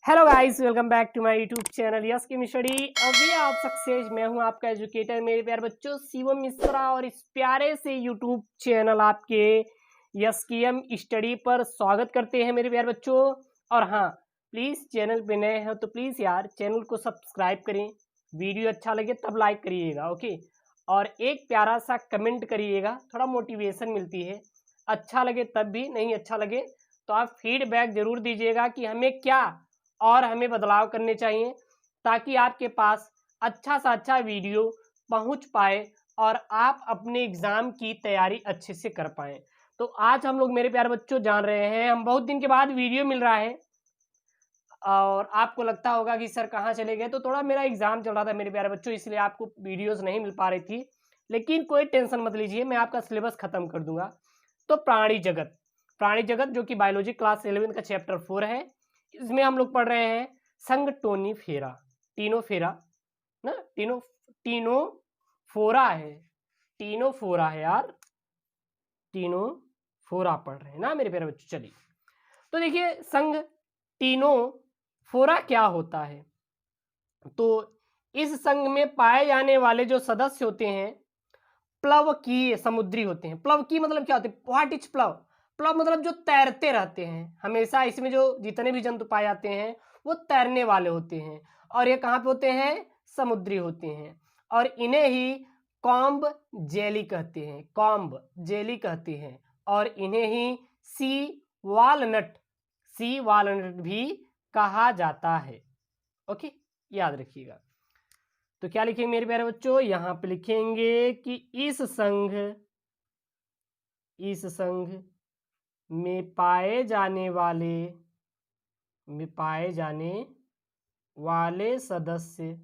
Hello guys, welcome back to my YouTube channel yes की study. अभी आप success, मैं हूं आपका एजुकेटर मेरे प्यारे बच्चों शिवम मिश्रा, और इस प्यारे से यूट्यूब चैनल आपके यस की एम स्टडी पर स्वागत करते हैं मेरे प्यारे बच्चों। और हाँ, प्लीज़ चैनल पे नए हो तो प्लीज़ यार चैनल को सब्सक्राइब करें, वीडियो अच्छा लगे तब लाइक करिएगा, ओके। और एक प्यारा सा कमेंट करिएगा, थोड़ा मोटिवेशन मिलती है। अच्छा लगे तब भी, नहीं अच्छा लगे तो आप फीडबैक ज़रूर दीजिएगा कि हमें क्या और हमें बदलाव करने चाहिए, ताकि आपके पास अच्छा सा अच्छा वीडियो पहुंच पाए और आप अपने एग्ज़ाम की तैयारी अच्छे से कर पाएँ। तो आज हम लोग मेरे प्यारे बच्चों जान रहे हैं, हम बहुत दिन के बाद वीडियो मिल रहा है और आपको लगता होगा कि सर कहाँ चले गए, तो थोड़ा मेरा एग्ज़ाम चल रहा था मेरे प्यारे बच्चों, इसलिए आपको वीडियोज़ नहीं मिल पा रही थी। लेकिन कोई टेंशन मत लीजिए, मैं आपका सिलेबस ख़त्म कर दूंगा। तो प्राणी जगत जो कि बायोलॉजी क्लास 11 का चैप्टर 4 है, इसमें हम लोग पढ़ रहे हैं संग टोनी फेरा, टीनो फेरा ना, टीनो टीनो फोरा है, टीनो फोरा है यार, टीनो फोरा पढ़ रहे हैं ना मेरे प्यारे बच्चों। चलिए, तो देखिए संग टीनो फोरा क्या होता है। तो इस संघ में पाए जाने वाले जो सदस्य होते हैं प्लवकीय समुद्री होते हैं। प्लवकीय मतलब क्या होते हैं, व्हाट इज प्लव। प्लव मतलब जो तैरते रहते हैं हमेशा, इसमें जो जितने भी जंतु पाए जाते हैं वो तैरने वाले होते हैं, और ये कहाँ पे होते हैं, समुद्री होते हैं। और इन्हें ही कॉम्ब जेली कहते हैं, कॉम्ब जेली कहते हैं। और इन्हें ही वालनट सी वालनट भी कहा जाता है, ओके, याद रखिएगा। तो क्या लिखेंगे मेरे प्यारे बच्चों, यहां पे लिखेंगे कि इस संघ में पाए जाने वाले सदस्य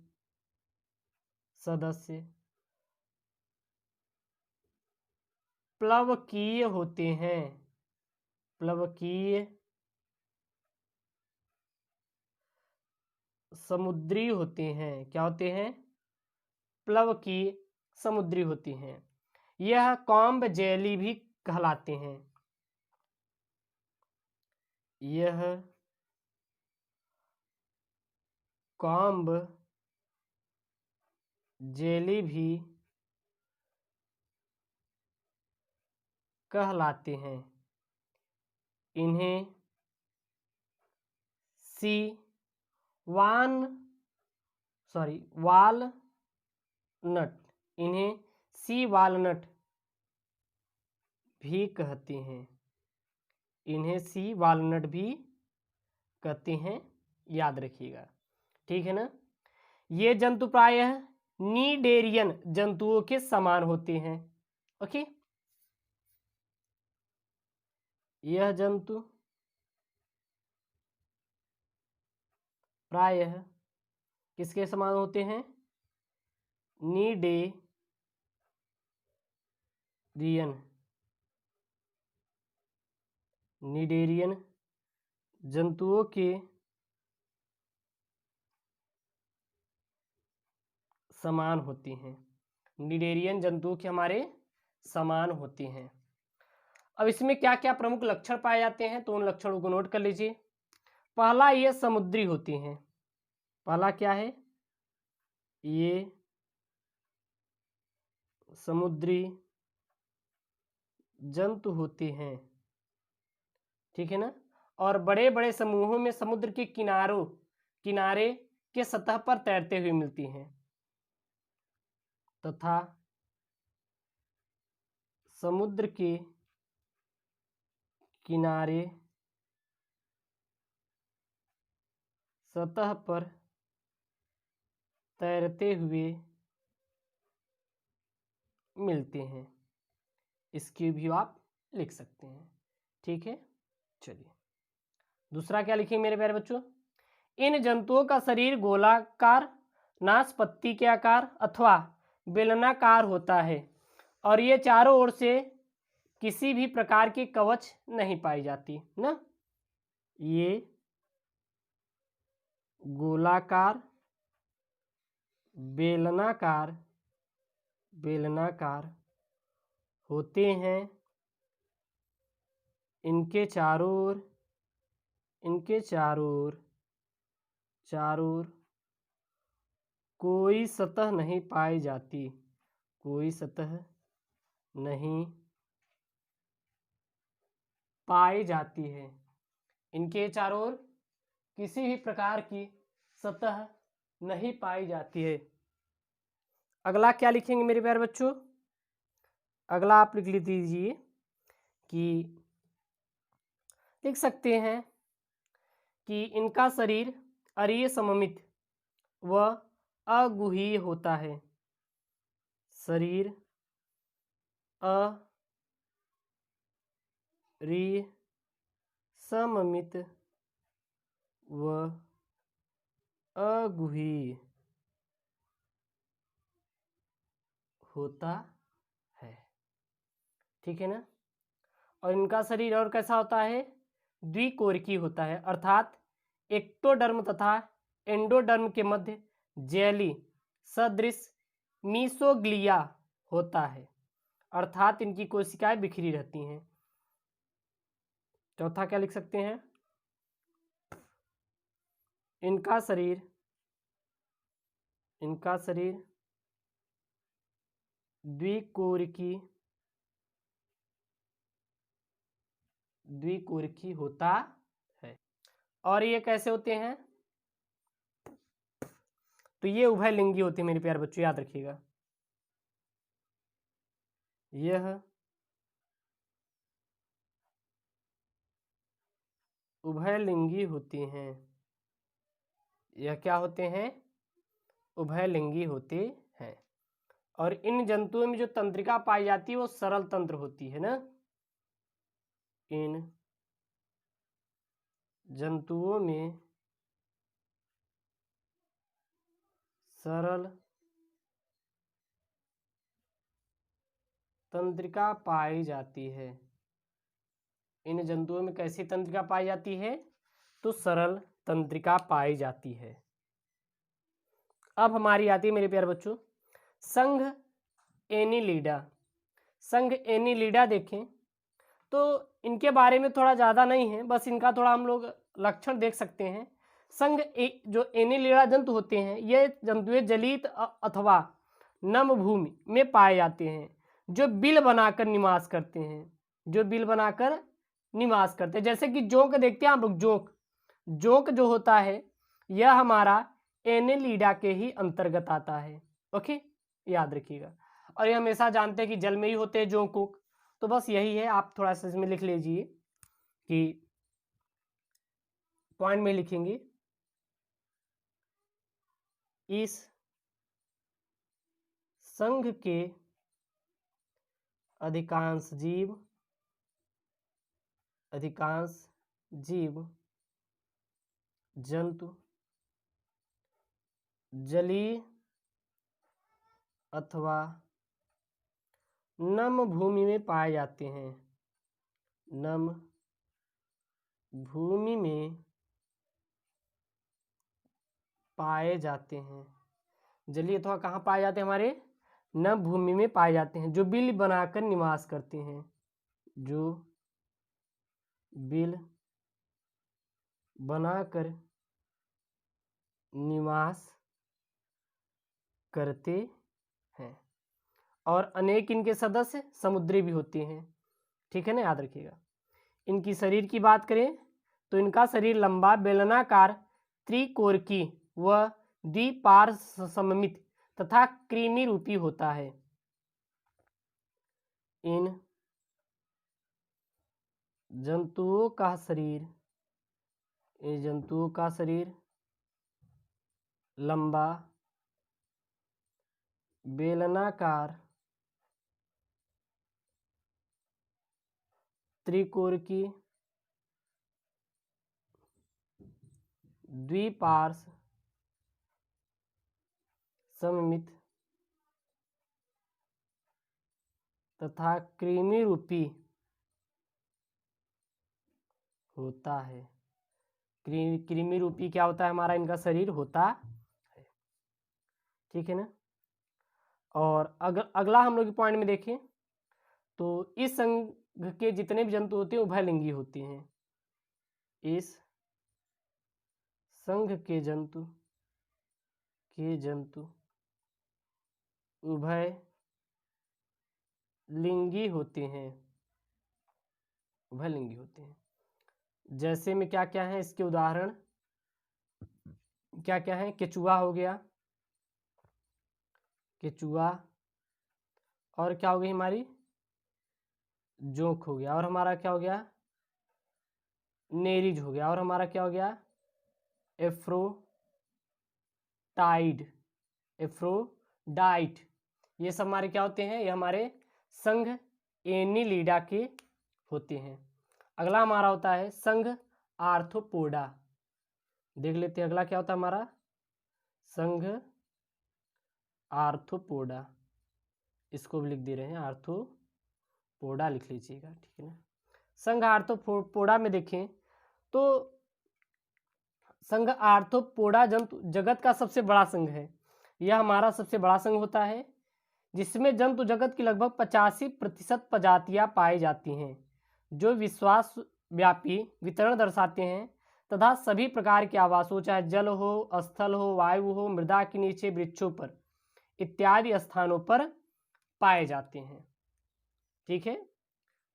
प्लवकीय होते हैं, प्लवकीय समुद्री होते हैं। क्या होते हैं, प्लवकीय समुद्री होती हैं। यह कॉम्ब जेली भी कहलाते हैं। यह कॉम्ब जेली भी कहलाते हैं। इन्हें सी वान वालनट इन्हें सी वालनट भी कहते हैं। इन्हें सी वालनट भी कहते हैं, याद रखिएगा, ठीक है ना। ये जंतु प्रायः नीडेरियन जंतुओं के समान होते हैं, ओके। यह जंतु प्रायः किसके समान होते हैं, नीडेरियन जंतुओं के समान होती हैं। निडेरियन जंतुओं के हमारे समान होती हैं। अब इसमें क्या क्या प्रमुख लक्षण पाए जाते हैं, तो उन लक्षणों को नोट कर लीजिए। पहला, ये समुद्री होती हैं। पहला क्या है, ये समुद्री जंतु होते हैं, ठीक है ना। और बड़े बड़े समूहों में समुद्र के किनारे के सतह पर तैरते हुए मिलती हैं, तथा समुद्र के किनारे सतह पर तैरते हुए मिलते हैं। इसकी भी आप लिख सकते हैं, ठीक है। चलिए, दूसरा क्या लिखेंगे मेरे प्यारे बच्चों, इन जंतुओं का शरीर गोलाकार, नाशपत्ती के आकार अथवा बेलनाकार होता है, और ये चारों ओर से किसी भी प्रकार की कवच नहीं पाई जाती ना। ये गोलाकार, बेलनाकार होते हैं। इनके चारों ओर चारों ओर कोई सतह नहीं पाई जाती, कोई सतह नहीं पाई जाती है। इनके चारों ओर किसी भी प्रकार की सतह नहीं पाई जाती है। अगला क्या लिखेंगे मेरे प्यारे बच्चों? अगला आप लिख लीजिए कि लिख सकते हैं कि इनका शरीर अरीय सममित व अगुहीय होता है। शरीर अरीय सममित व अगुहीय होता है, ठीक है ना। और इनका शरीर और कैसा होता है? द्विकोरिकी होता है, अर्थात एक्टोडर्म तथा एंडोडर्म के मध्य जेली सदृश मीसोग्लिया होता है, अर्थात इनकी कोशिकाएं बिखरी रहती हैं। चौथा क्या लिख सकते हैं? इनका शरीर द्विकोरिकी होता है। और ये कैसे होते हैं? तो ये उभयलिंगी होते हैं मेरे प्यारे बच्चों, याद रखिएगा। यह उभयलिंगी होती हैं। यह क्या होते हैं? उभयलिंगी होते हैं। और इन जंतुओं में जो तंत्रिका पाई जाती है वो सरल तंत्र होती है ना। इन जंतुओं में सरल तंत्रिका पाई जाती है। इन जंतुओं में कैसी तंत्रिका पाई जाती है? तो सरल तंत्रिका पाई जाती है। अब हमारी आती है मेरे प्यारे बच्चों संघ एनिलिडा। संघ एनिलिडा देखें तो इनके बारे में थोड़ा ज़्यादा नहीं है, बस इनका थोड़ा हम लोग लक्षण देख सकते हैं। संघ जो एनिलिडा जंतु होते हैं ये जंतु जलीय अथवा नम भूमि में पाए जाते हैं, जो बिल बनाकर निवास करते हैं, जो बिल बनाकर निवास करते हैं। जैसे कि जोंक देखते हैं आप लोग, जोंक जो होता है यह हमारा एनिलिडा के ही अंतर्गत आता है। ओके, याद रखिएगा। और ये हमेशा जानते हैं कि जल में ही होते हैं जोंक। तो बस यही है, आप थोड़ा सा इसमें लिख लीजिए कि पॉइंट में लिखेंगे इस संघ के अधिकांश जीव जंतु जलीय अथवा नम भूमि में पाए जाते हैं। नम भूमि में पाए जाते हैं। जलीय अथवा कहाँ पाए जाते हैं? हमारे नम भूमि में पाए जाते हैं, जो बिल बनाकर निवास करते हैं, जो बिल बनाकर निवास करते हैं। और अनेक इनके सदस्य समुद्री भी होते हैं, ठीक है ना, याद रखिएगा। इनकी शरीर की बात करें तो इनका शरीर लंबा बेलनाकार त्रिकोणिकी व द्विपार्श्व सममित तथा कृमि रूपी होता है। इन जंतुओं का शरीर लंबा बेलनाकार त्रिकोणिकी द्विपार्श्व सममित तथा कृमि रूपी होता है। कृमि रूपी क्या होता है? हमारा इनका शरीर होता है, ठीक है ना। और अगला हम लोग पॉइंट में देखें तो इस संघ के जितने भी जंतु होते हैं उभयलिंगी होते हैं। इस संघ के जंतु उभय लिंगी होते हैं, उभयलिंगी होते हैं। जैसे में क्या क्या है इसके उदाहरण, क्या क्या है? केचुआ हो गया, केचुआ, और क्या हो गई हमारी? जोंक हो गया, और हमारा क्या हो गया? नेरिज हो गया, और हमारा क्या हो गया? एफ्रोडाइट। ये सब हमारे क्या होते हैं? ये हमारे संघ एनिलिडा के होते हैं। अगला हमारा होता है संघ आर्थ्रोपोडा। देख लेते हैं अगला क्या होता है हमारा? संघ आर्थ्रोपोडा। इसको भी लिख दे रहे हैं, आर्थ्रोपोडा लिख लीजिएगा, ठीक है ना। संघ आर्थ्रोपोडा में देखें तो संघ आर्थ्रोपोडा जंतु जगत का सबसे बड़ा संघ है। यह हमारा सबसे बड़ा संघ होता है, जिसमें जंतु जगत की लगभग 85% प्रजातियां पाई जाती हैं, जो विश्वास व्यापी वितरण दर्शाते हैं तथा सभी प्रकार के आवासों, चाहे जल हो, स्थल हो, वायु हो, मृदा के नीचे, वृक्षों पर इत्यादि स्थानों पर पाए जाते हैं। ठीक है,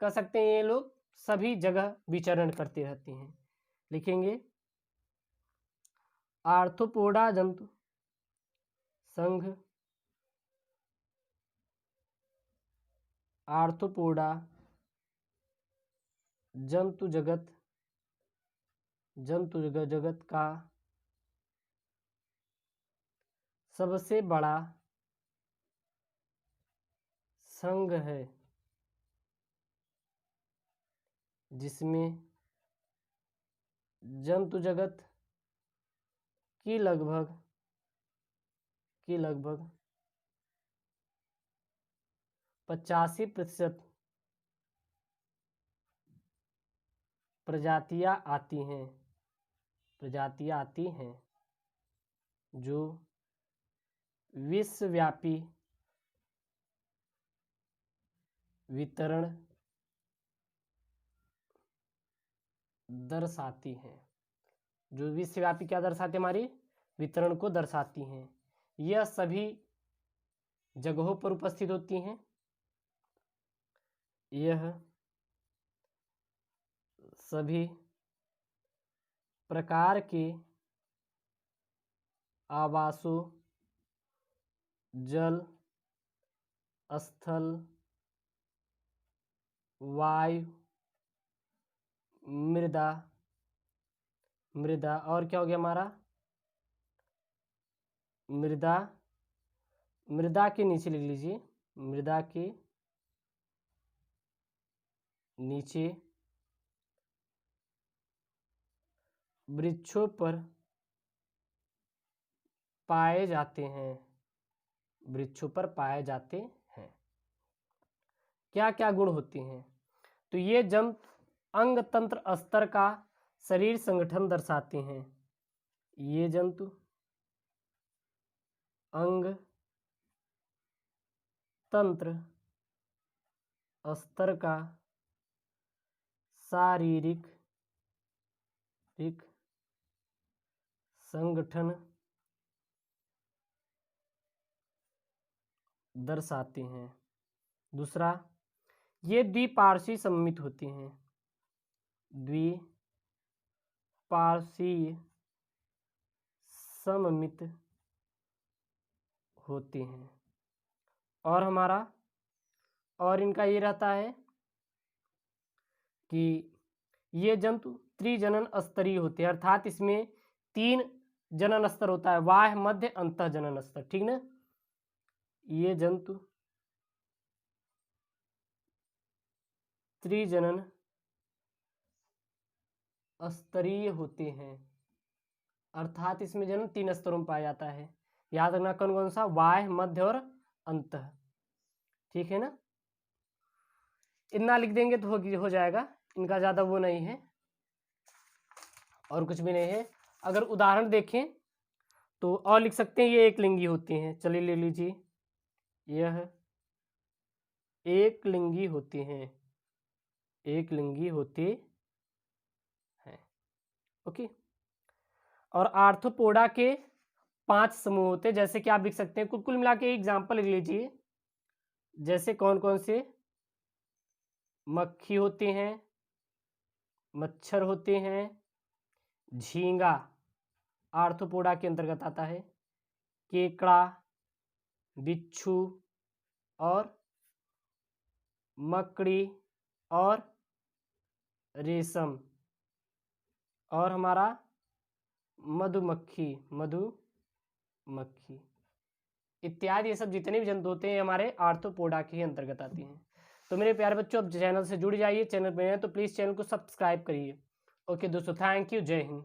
कह सकते हैं ये लोग सभी जगह विचरण करते रहते हैं। लिखेंगे आर्थ्रोपोडा जंतु संघ आर्थ्रोपोडा जंतु जगत का सबसे बड़ा संघ है, जिसमें जंतु जगत की लगभग 85% प्रजातियां आती हैं, जो विश्वव्यापी वितरण दर्शाती हैं, जो विश्वव्यापी क्या दर्शाती हमारी? वितरण को दर्शाती हैं। यह सभी जगहों पर उपस्थित होती हैं। यह सभी प्रकार के आवासों, जल, स्थल, वायु, मृदा और क्या हो गया हमारा? मृदा के नीचे लिख लीजिए, मृदा के नीचे वृक्षों पर पाए जाते हैं, क्या क्या गुण होते हैं? तो ये जंतु अंग तंत्र स्तर का शरीर संगठन दर्शाते हैं। ये जंतु अंग तंत्र स्तर का शारीरिक संगठन दर्शाते हैं। दूसरा, ये द्विपार्श्वीय सममित होते हैं, द्विपार्श्वीय सममित होते हैं। और हमारा और इनका ये रहता है कि ये जंतु त्रिजनन स्तरीय होते हैं, अर्थात इसमें 3 जनन स्तर होता है, बाह्य, मध्य, अंतः जनन स्तर, ठीक ना। ये जंतु त्रिजनन स्तरीय होते हैं, अर्थात इसमें जनन 3 स्तरों में पाया जाता है। याद रखना कौन कौन सा? बाह्य, मध्य और अंतः, ठीक है ना। इतना लिख देंगे तो हो जाएगा, इनका ज़्यादा वो नहीं है और कुछ भी नहीं है। अगर उदाहरण देखें तो और लिख सकते हैं, ये एक लिंगी होते हैं। चलिए ले लीजिए, यह एक लिंगी होते हैं, ओके। और आर्थ्रोपोडा के 5 समूह होते हैं, जैसे कि आप लिख सकते हैं। कुल मिला के एग्जाम्पल लिख लीजिए, जैसे कौन कौन से? मक्खी होते हैं, मच्छर होते हैं, झींगा आर्थ्रोपोडा के अंतर्गत आता है, केकड़ा, बिच्छू और मकड़ी और रेशम और हमारा मधुमक्खी इत्यादि, ये सब जितने भी जंतु होते हैं हमारे आर्थ्रोपोडा के ही अंतर्गत आते हैं। तो मेरे प्यारे बच्चों, अब चैनल से जुड़ जाइए। चैनल पे हैं तो प्लीज़ चैनल को सब्सक्राइब करिए। ओके दोस्तों, थैंक यू, जय हिंद।